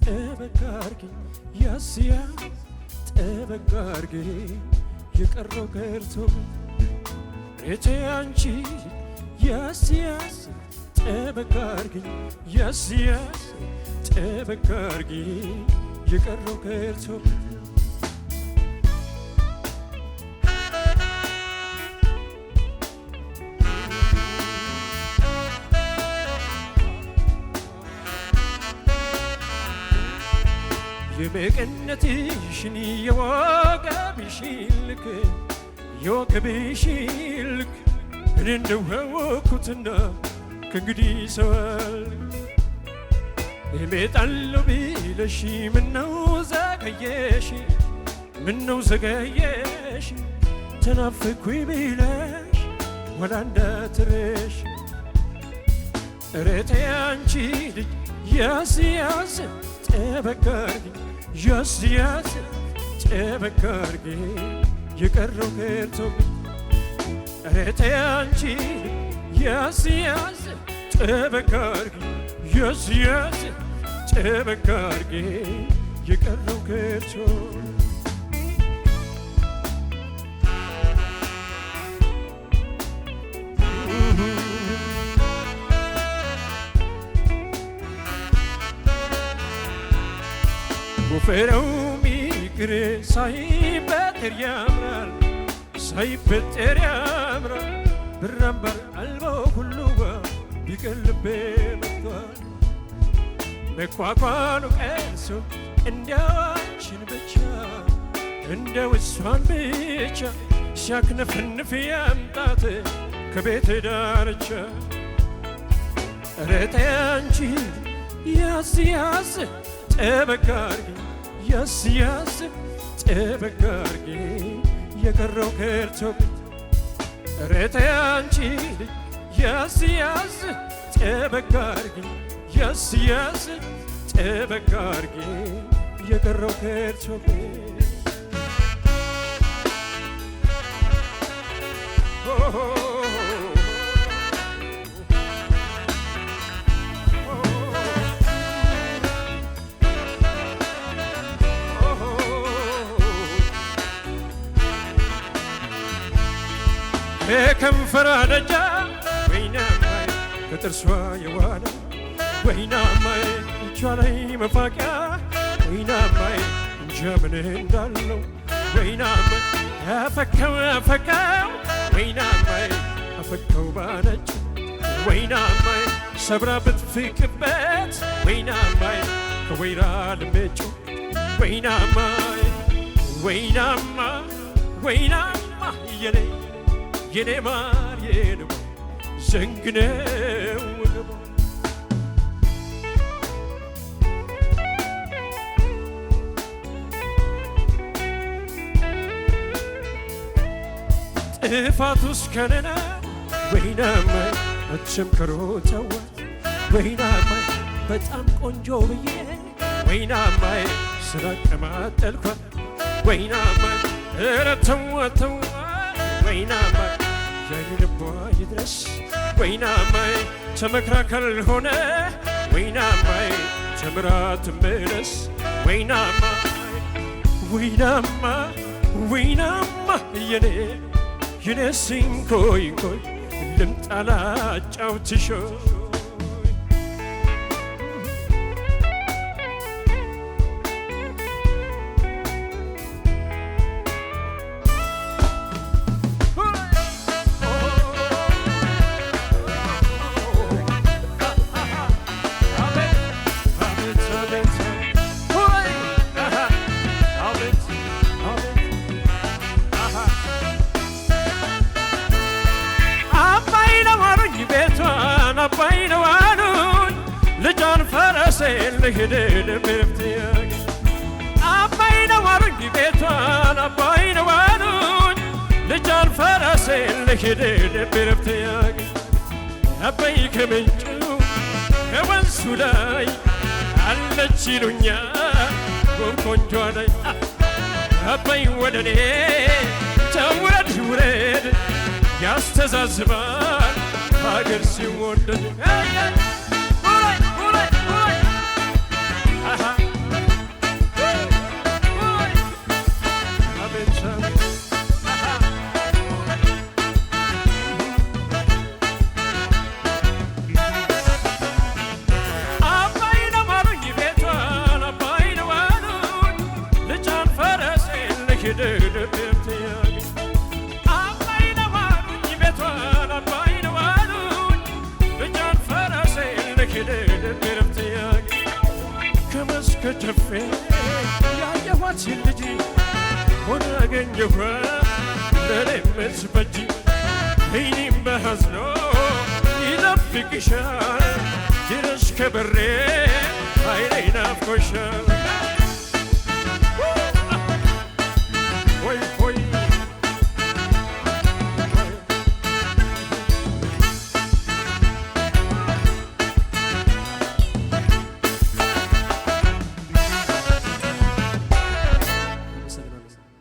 ጠበቃርጊ ያስያ ጠበቃርጊ የቀረው ቀርቶ ሬቴ አንቺ ያስያስ ጠበቃርጊ ያስያስ ጠበቃርጊ የቀረው ቀርቶ የመቀነትሽን የወገብሽልክ የወገብሽልክ እኔ እንደወኩትና ከእንግዲህ ሰዋል እመጣለሁ ብለሽ ምነው ዘገየሽ ምነው ዘገየሽ ተናፍኩኝ ብለሽ ወላ እንዳትረሽ ኧረ ተይ አንቺ ልጅ ያስ ያስ ጠበቃርጊ ያስ ያስ ጠበቃርጊ የቀረው ቀርቶብኝ ኧረ ተይ አንቺ ያስ ያስ ጠበቃርጊ ያስ ያስ ጠበቃርጊ የቀረው ቀርቶብኝ ወፈረው ሚግር ሳይበጠር ያምራል ሳይበጠር ያምራል ብራምባር አልባው ሁሉዋ ቢቀልቤ መጥቷል መኳኳሉ ቀርሶ እንዲያዋችን ብቻ እንደው እሷን ብቻ ሲያክነፍንፍ ያምጣት ከቤት ዳርቻ ኧረ ተይ አንቺ ያስ ያስ ጠበቃርጊ ያስ ያስ ጠበቃርጊ የቀረው ቀርቶብኝ ኧረ ተይ አንቺ ያስ ያስ ጠበቃርጊ ያስ ያስ ጠበቃርጊ የቀረው ቀርቶብኝ ከንፈራ ደጃ ወይናማይ ከጥርሷ የዋለ ወይናማይ እጇ ላይ መፋቂያ ወይናማይ እንጃ ምን እንዳለው ወይናማይ አፈካው አፈካው ወይናማይ አፈካው ባነች ወይናማይ ሰብራ ብትፍቅበት ወይናማይ ከወይራ ልመጩ ወይናማይ ወይናማ ወይናማ የኔ የኔ ማር የኔ ዘንግነው ወገቧ ጥፋቱስ ከነና ወይናማይ አትሸምከሮ ተዋት ወይናማይ በጣም ቆንጆ ብዬ ወይናማይ ስላቀማጠልኳት ወይናማይ ኧረ ተዋት ተዋት ወይናማይ ያይልቧ ይድረስ ወይናማይ ተመክራ ካልሆነ ወይናማይ ተምራ ትመለስ ወይናማይ ወይናማ ወይናማ የኔ ሲንኮይ ኮይ ልምጣ ላጫውትሽ ልሄድ ልብርፍትያግ አባይ ነው አሉኝ ቤቷን አባይ ነው አሉኝ ልጃን ፈረሴ ልሄድ ልብርፍትያግ አባይ ከምንጩ ከወንዙ ላይ አለች ይሉኛል ቆንጆ ላይ አባይ ወደኔ ተውረድ ውረድ ያስተዛዝባል ሀገር ሲወደድ ከጨፌ ያየኋት ልጅ ሆነ አገኘኋት ለኔም መስበጂ እኔም በሐዘን ይጠብቅሻል ጅረሽ ከበሬ